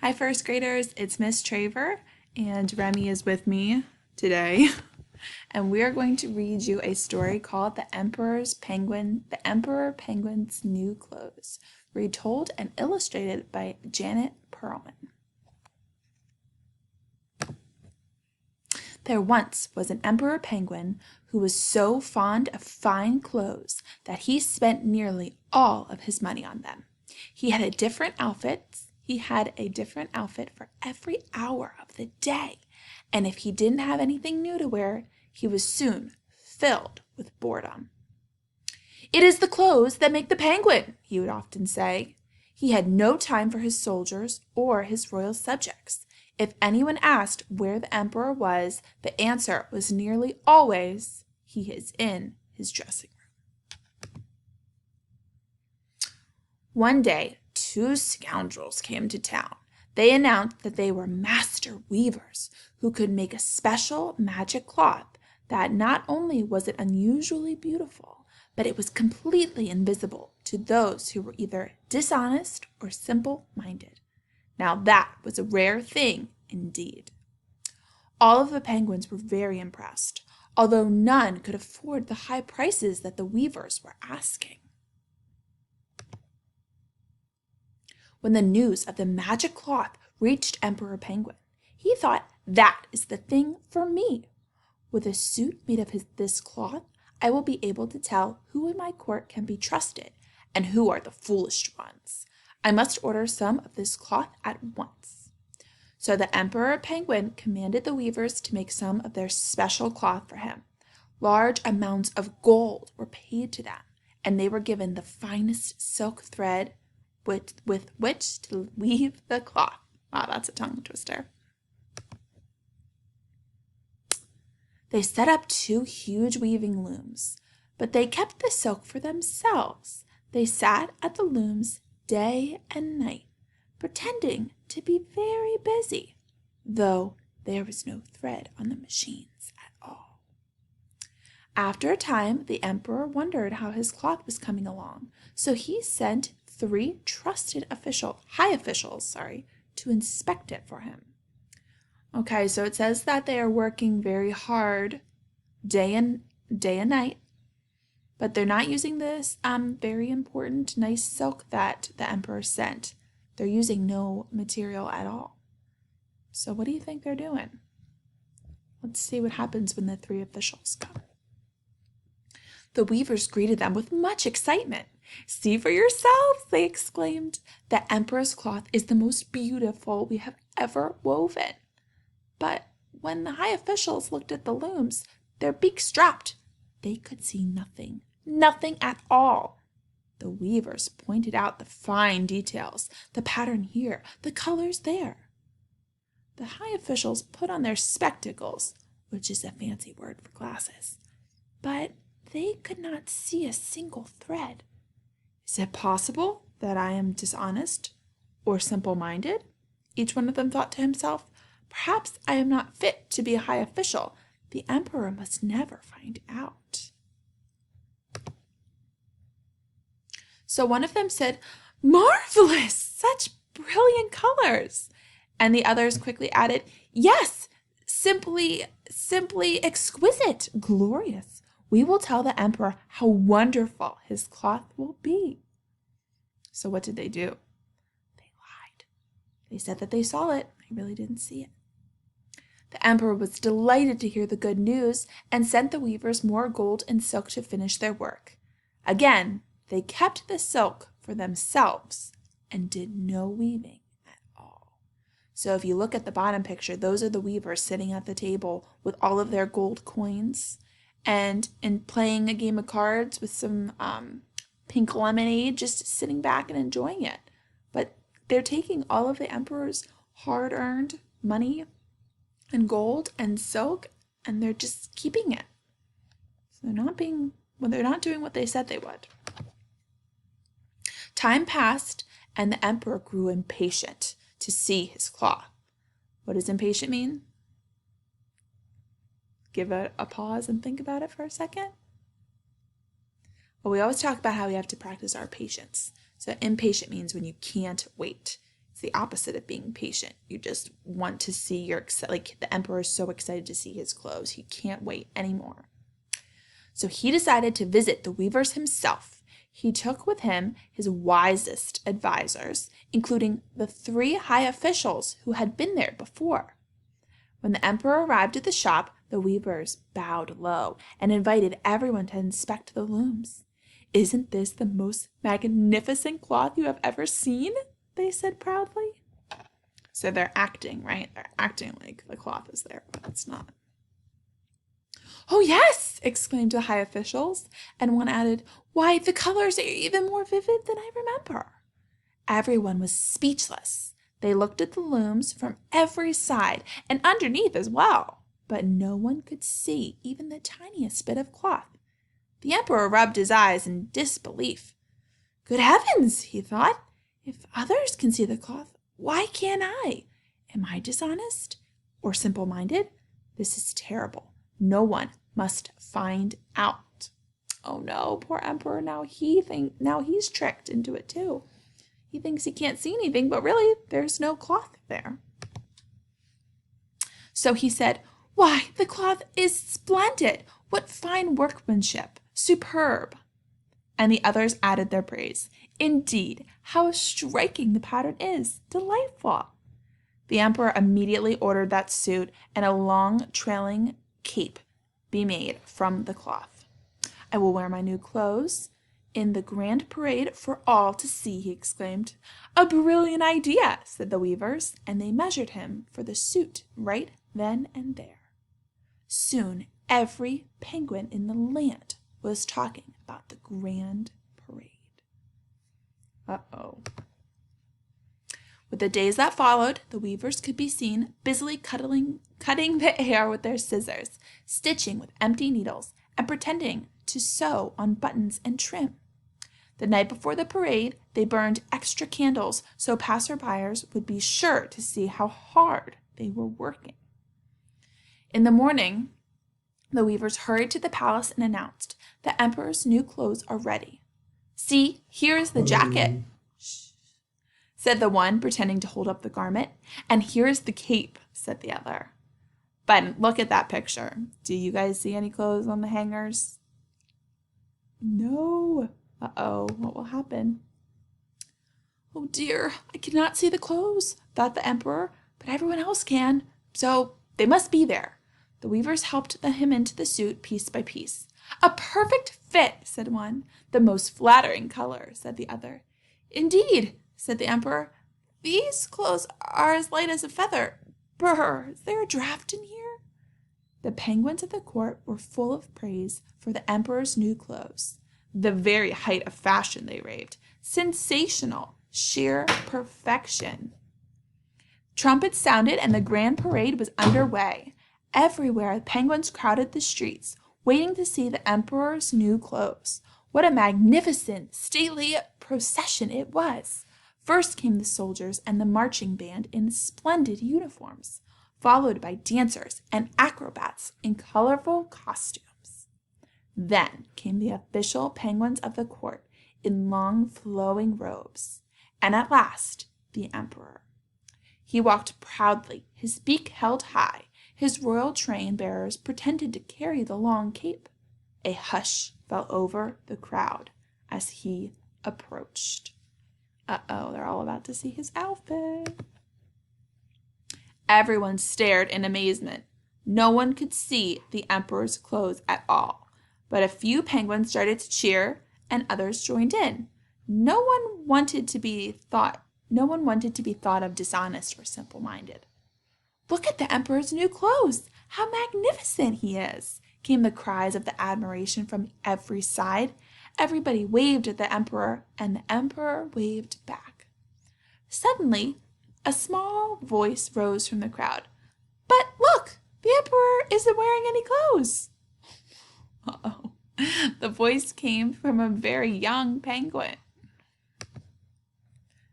Hi, first graders. It's Miss Traver, and Remy is with me today. And we are going to read you a story called The Emperor Penguin's New Clothes, retold and illustrated by Janet Perlman. There once was an emperor penguin who was so fond of fine clothes that he spent nearly all of his money on them. He had a different outfit for every hour of the day, and if he didn't have anything new to wear, he was soon filled with boredom. "It is the clothes that make the penguin," he would often say. He had no time for his soldiers or his royal subjects. If anyone asked where the emperor was, the answer was nearly always, "He is in his dressing room." One day, two scoundrels came to town. They announced that they were master weavers who could make a special magic cloth that not only was it unusually beautiful, but it was completely invisible to those who were either dishonest or simple-minded. Now that was a rare thing indeed. All of the penguins were very impressed, although none could afford the high prices that the weavers were asking. When the news of the magic cloth reached Emperor Penguin, he thought, "That is the thing for me. With a suit made of this cloth, I will be able to tell who in my court can be trusted and who are the foolish ones. I must order some of this cloth at once." So the Emperor Penguin commanded the weavers to make some of their special cloth for him. Large amounts of gold were paid to them, and they were given the finest silk thread with which to weave the cloth. Wow, that's a tongue twister. They set up two huge weaving looms, but they kept the silk for themselves. They sat at the looms day and night, pretending to be very busy, though there was no thread on the machines at all. After a time, the emperor wondered how his cloth was coming along, so he sent three trusted high officials, to inspect it for him. Okay, so it says that they are working very hard day and night, but they're not using this very important nice silk that the emperor sent. They're using no material at all. So what do you think they're doing? Let's see what happens when the three officials come. The weavers greeted them with much excitement. "See for yourselves," they exclaimed. "The emperor's cloth is the most beautiful we have ever woven." But when the high officials looked at the looms, their beaks dropped. They could see nothing at all. The weavers pointed out the fine details, the pattern here, the colors there. The high officials put on their spectacles, which is a fancy word for glasses, but they could not see a single thread. "Is it possible that I am dishonest or simple-minded?" each one of them thought to himself. "Perhaps I am not fit to be a high official. The emperor must never find out." So one of them said, "Marvelous! Such brilliant colors!" And the others quickly added, "Yes, simply exquisite, glorious. We will tell the emperor how wonderful his cloth will be." So what did they do? They lied. They said that they saw it. They really didn't see it. The emperor was delighted to hear the good news and sent the weavers more gold and silk to finish their work. Again, they kept the silk for themselves and did no weaving at all. So if you look at the bottom picture, those are the weavers sitting at the table with all of their gold coins and playing a game of cards with some pink lemonade, just sitting back and enjoying it. But they're taking all of the emperor's hard-earned money and gold and silk, and they're just keeping it. So they're not doing what they said they would. Time passed, and the emperor grew impatient to see his cloth. What does impatient mean? Give it a pause and think about it for a second. Well, we always talk about how we have to practice our patience. So impatient means when you can't wait. It's the opposite of being patient. You just want to see the emperor is so excited to see his clothes. He can't wait anymore. So he decided to visit the weavers himself. He took with him his wisest advisors, including the 3 high officials who had been there before. When the emperor arrived at the shop, the weavers bowed low and invited everyone to inspect the looms. "Isn't this the most magnificent cloth you have ever seen?" they said proudly. So they're acting, right? They're acting like the cloth is there, but it's not. "Oh, yes!" exclaimed the high officials, and one added, "Why, the colors are even more vivid than I remember." Everyone was speechless. They looked at the looms from every side and underneath as well, but no one could see even the tiniest bit of cloth. The emperor rubbed his eyes in disbelief. "Good heavens," he thought, "if others can see the cloth, why can't I? Am I dishonest or simple-minded? This is terrible. No one must find out." Oh no, poor emperor. Now he's tricked into it too. He thinks he can't see anything, but really there's no cloth there. So he said, "Why, the cloth is splendid. What fine workmanship. Superb." And the others added their praise. "Indeed, how striking the pattern is. Delightful." The emperor immediately ordered that suit and a long trailing cape be made from the cloth. "I will wear my new clothes in the grand parade for all to see," he exclaimed. "A brilliant idea," said the weavers, and they measured him for the suit right then and there. Soon every penguin in the land was talking about the grand parade. Uh-oh. With the days that followed, the weavers could be seen busily cutting the air with their scissors, stitching with empty needles, and pretending to sew on buttons and trim. The night before the parade, they burned extra candles so passerbyers would be sure to see how hard they were working. In the morning, the weavers hurried to the palace and announced, "The emperor's new clothes are ready." "See, here is the jacket," said the one, pretending to hold up the garment. "And here is the cape," said the other. But look at that picture. Do you guys see any clothes on the hangers? No. Uh-oh, what will happen? "Oh dear, I cannot see the clothes," thought the emperor, "but everyone else can, so they must be there." The weavers helped him into the suit piece by piece. "A perfect fit," said one. "The most flattering color," said the other. "Indeed," said the emperor, "these clothes are as light as a feather. Brr, is there a draft in here?" The penguins at the court were full of praise for the emperor's new clothes. The very height of fashion, they raved. Sensational, sheer perfection. Trumpets sounded and the grand parade was underway. Everywhere the penguins crowded the streets, waiting to see the emperor's new clothes. What a magnificent, stately procession it was! First came the soldiers and the marching band in splendid uniforms, followed by dancers and acrobats in colorful costumes. Then came the official penguins of the court in long flowing robes, and at last the emperor. He walked proudly, his beak held high. His royal train bearers pretended to carry the long cape. A hush fell over the crowd as he approached. Uh-oh, they're all about to see his outfit. Everyone stared in amazement. No one could see the emperor's clothes at all, but a few penguins started to cheer and others joined in. No one wanted to be thought of dishonest or simple-minded. "Look at the emperor's new clothes! How magnificent he is!" came the cries of admiration from every side. Everybody waved at the emperor, and the emperor waved back. Suddenly, a small voice rose from the crowd. "But look, the emperor isn't wearing any clothes." Uh-oh. The voice came from a very young penguin.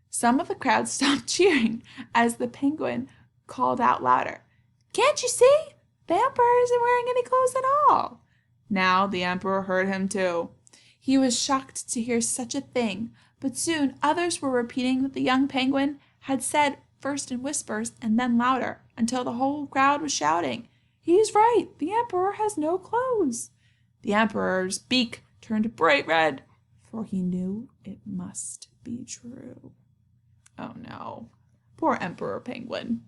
Some of the crowd stopped cheering as the penguin called out louder, "Can't you see? The emperor isn't wearing any clothes at all." Now the emperor heard him too. He was shocked to hear such a thing, but soon others were repeating with the young penguin had said first in whispers and then louder, until the whole crowd was shouting, "He's right! The emperor has no clothes!" The emperor's beak turned bright red, for he knew it must be true. Oh no, poor Emperor Penguin.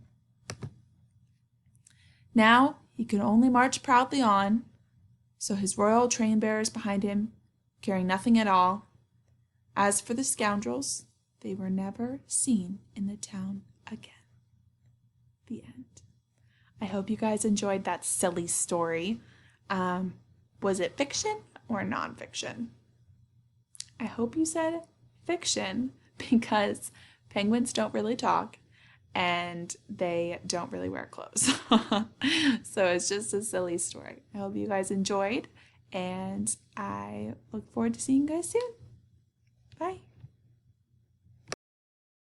Now he could only march proudly on, so his royal train bearers behind him, carrying nothing at all. As for the scoundrels, they were never seen in the town again. The end. I hope you guys enjoyed that silly story. Was it fiction or nonfiction? I hope you said fiction because penguins don't really talk and they don't really wear clothes. So it's just a silly story. I hope you guys enjoyed, and I look forward to seeing you guys soon. Bye.